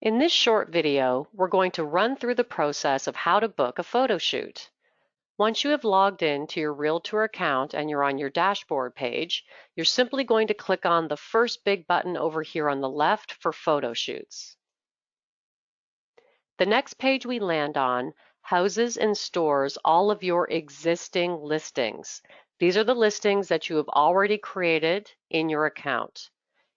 In this short video, we're going to run through the process of how to book a photo shoot. Once you have logged in to your Realtour account and you're on your dashboard page, you're simply going to click on the first big button over here on the left for photo shoots. The next page we land on houses and stores all of your existing listings. These are the listings that you have already created in your account.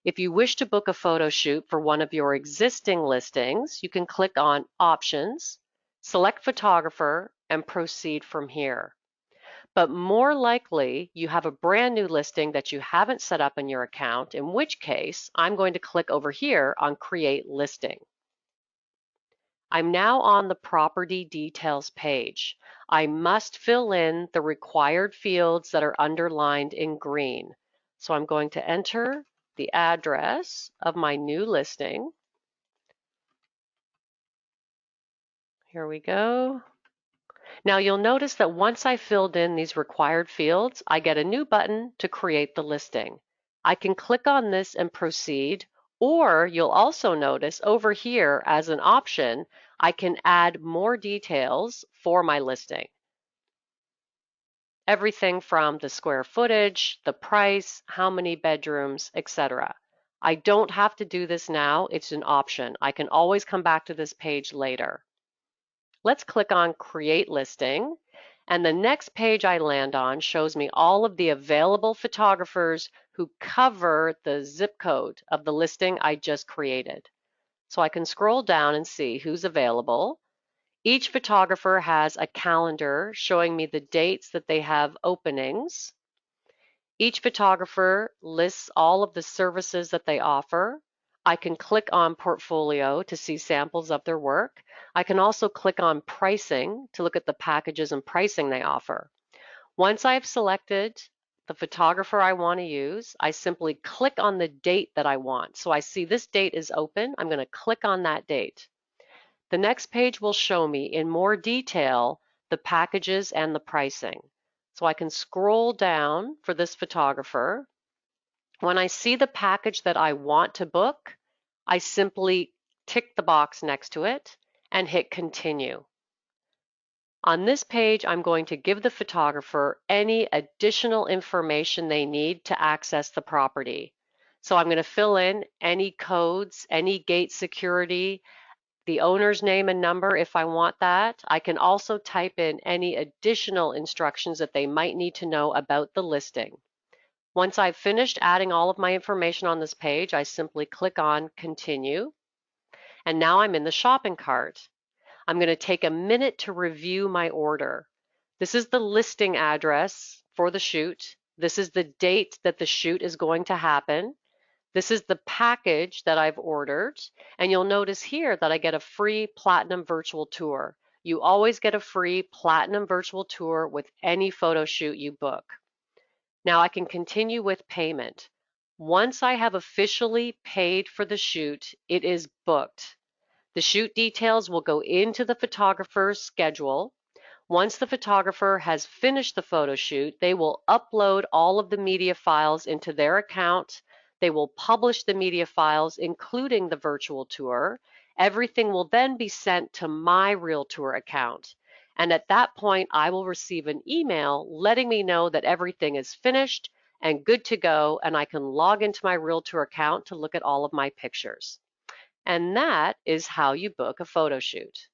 If you wish to book a photo shoot for one of your existing listings, you can click on Options, select Photographer, and proceed from here. But more likely, you have a brand new listing that you haven't set up in your account, in which case, I'm going to click over here on Create Listing. I'm now on the Property Details page. I must fill in the required fields that are underlined in green. So I'm going to enter the address of my new listing. Here we go. Now you'll notice that once I filled in these required fields, I get a new button to create the listing. I can click on this and proceed, or you'll also notice over here as an option, I can add more details for my listing. Everything from the square footage, the price, how many bedrooms, etc. I don't have to do this now, it's an option. I can always come back to this page later. Let's click on Create Listing, and the next page I land on shows me all of the available photographers who cover the zip code of the listing I just created. So I can scroll down and see who's available. Each photographer has a calendar showing me the dates that they have openings. Each photographer lists all of the services that they offer. I can click on Portfolio to see samples of their work. I can also click on Pricing to look at the packages and pricing they offer. Once I've selected the photographer I want to use, I simply click on the date that I want. So I see this date is open. I'm going to click on that date. The next page will show me in more detail the packages and the pricing. So I can scroll down for this photographer. When I see the package that I want to book, I simply tick the box next to it and hit continue. On this page, I'm going to give the photographer any additional information they need to access the property. So I'm going to fill in any codes, any gate security, the owner's name and number if I want that. I can also type in any additional instructions that they might need to know about the listing. Once I've finished adding all of my information on this page, I simply click on Continue. And now I'm in the shopping cart. I'm going to take a minute to review my order. This is the listing address for the shoot. This is the date that the shoot is going to happen. This is the package that I've ordered, and you'll notice here that I get a free Platinum Virtual Tour. You always get a free Platinum Virtual Tour with any photo shoot you book. Now I can continue with payment. Once I have officially paid for the shoot, it is booked. The shoot details will go into the photographer's schedule. Once the photographer has finished the photo shoot, they will upload all of the media files into their account. They will publish the media files, including the virtual tour. Everything will then be sent to my Realtour account. And at that point, I will receive an email letting me know that everything is finished and good to go, and I can log into my Realtour account to look at all of my pictures. And that is how you book a photo shoot.